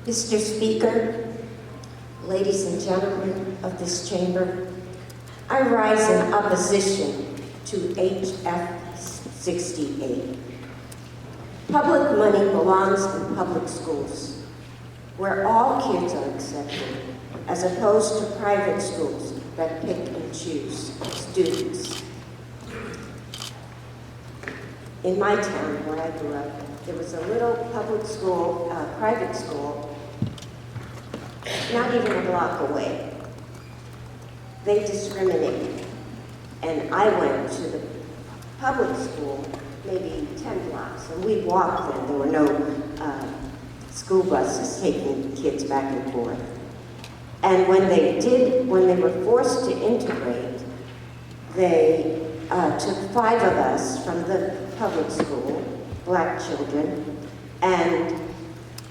Mr. Speaker, ladies and gentlemen of this chamber, I rise in opposition to HF 68. Public money belongs in public schools, where all kids are accepted, as opposed to private schools that pick and choose students. In my town, where I grew up, there was a little public school, private school, not even a block away. They discriminated, and I went to the public school maybe 10 blocks, and we walked them. There were no school buses taking kids back and forth. And when they were forced to integrate, they took 5 of us from the public school, black children, and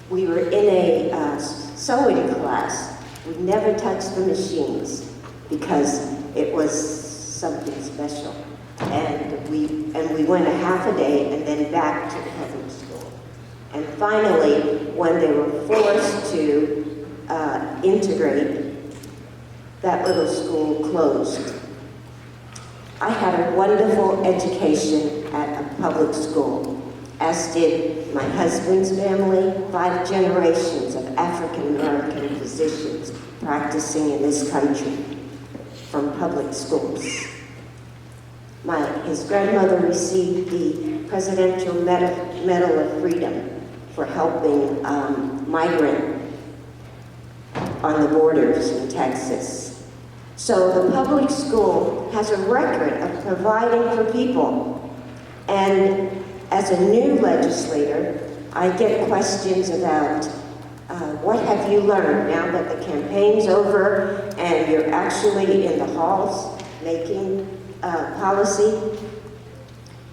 we were in a sewing class. We never touched the machines because it was something special. And we went a half a day and then back to the public school. And finally, when they were forced to integrate, that little school closed. I had a wonderful education at a public school, as did my husband's family, 5 generations of African-American physicians practicing in this country from public schools. His grandmother received the Presidential Medal of Freedom for helping migrants on the borders in Texas. So the public school has a record of providing for people. And as a new legislator, I get questions about what have you learned now that the campaign's over and you're actually in the halls making policy.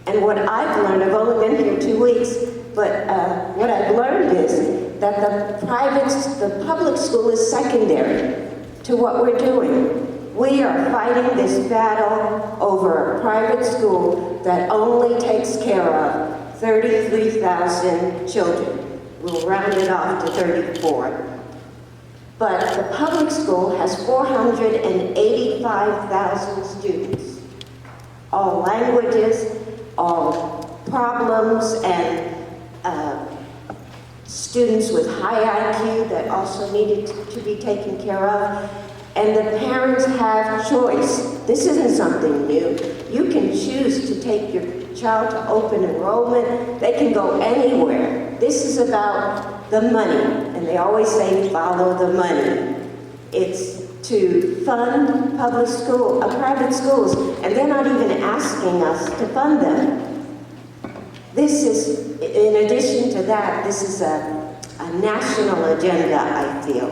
And what I've learned, I've only been here 2 weeks, but what I've learned is that the public school is secondary to what we're doing. We are fighting this battle over a private school that only takes care of 33,000 children. We'll round it off to 34. But the public school has 485,000 students, all languages, all problems, and students with high IQ that also needed to be taken care of. And the parents have choice. This isn't something new. You can choose to take your child to open enrollment. They can go anywhere. This is about the money, and they always say follow the money. It's to fund private schools, and they're not even asking us to fund them. This is, in addition to that, this is a national agenda, I feel.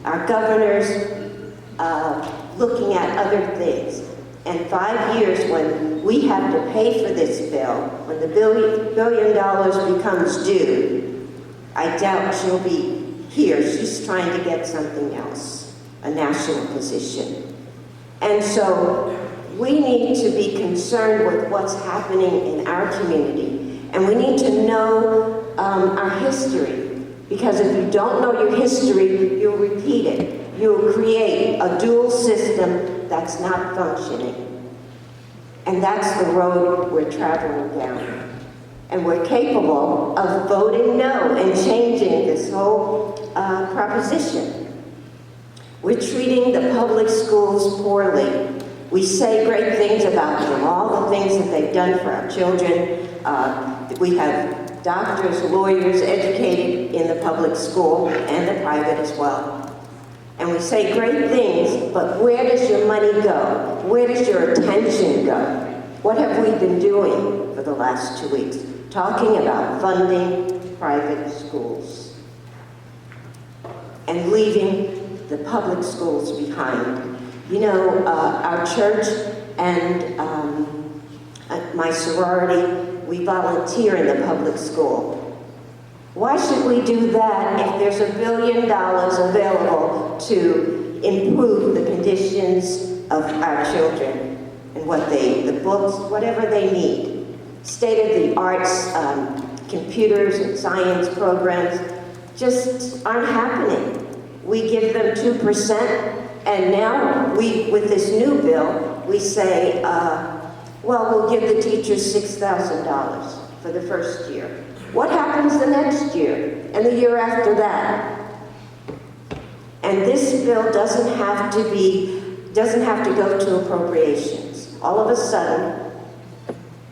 Our governor's looking at other things. And 5 years, when we have to pay for this bill, when the $1 billion becomes due, I doubt she'll be here. She's trying to get something else, a national position. And so we need to be concerned with what's happening in our community. And we need to know our history. Because if you don't know your history, you'll repeat it. You'll create a dual system that's not functioning. And that's the road we're traveling down. And we're capable of voting no and changing this whole proposition. We're treating the public schools poorly. We say great things about them, all the things that they've done for our children. We have doctors, lawyers, educated in the public school and the private as well. And we say great things, but where does your money go? Where does your attention go? What have we been doing for the last 2 weeks? Talking about funding private schools and leaving the public schools behind. You know, our church and my sorority, we volunteer in the public school. Why should we do that if there's $1 billion available to improve the conditions of our children and the books, whatever they need? State-of-the-arts computers and science programs, just aren't happening. We give them 2%, and now with this new bill, we say, well, we'll give the teachers $6,000 for the first year. What happens the next year and the year after that? And this bill doesn't have to go to appropriations. All of a sudden,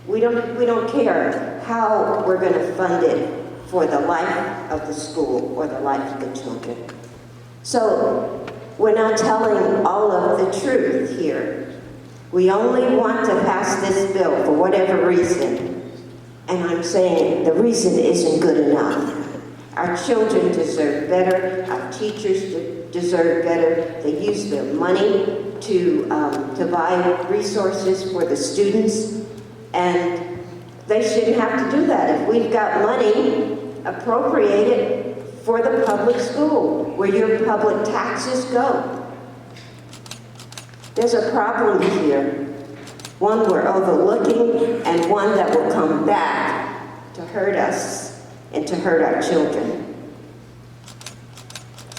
we don't care how we're going to fund it for the life of the school or the life of the children. So we're not telling all of the truth here. We only want to pass this bill for whatever reason. And I'm saying the reason isn't good enough. Our children deserve better. Our teachers deserve better. They use their money to buy resources for the students. And they shouldn't have to do that. If we've got money, appropriate it for the public school, where your public taxes go. There's a problem here. One we're overlooking, and one that will come back to hurt us and to hurt our children.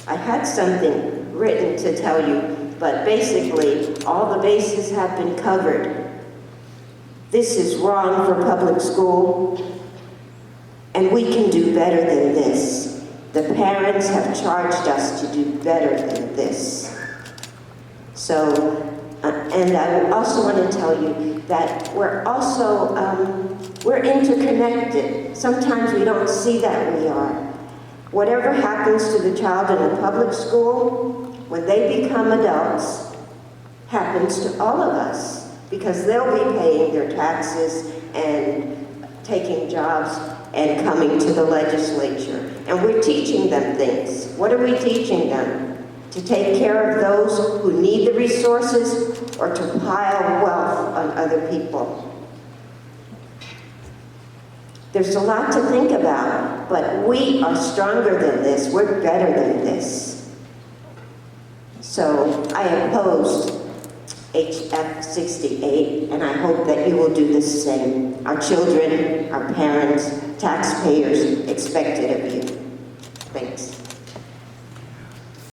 I had something written to tell you, but basically, all the bases have been covered. This is wrong for public school, and we can do better than this. The parents have charged us to do better than this. So, and I also want to tell you that we're also, we're interconnected. Sometimes we don't see that we are. Whatever happens to the child in the public school, when they become adults, happens to all of us, because they'll be paying their taxes and taking jobs and coming to the legislature. And we're teaching them things. What are we teaching them? To take care of those who need the resources, or to pile wealth on other people? There's a lot to think about, but we are stronger than this. We're better than this. So I opposed HF 68, and I hope that you will do the same. Our children, our parents, taxpayers expect it of you. Thanks.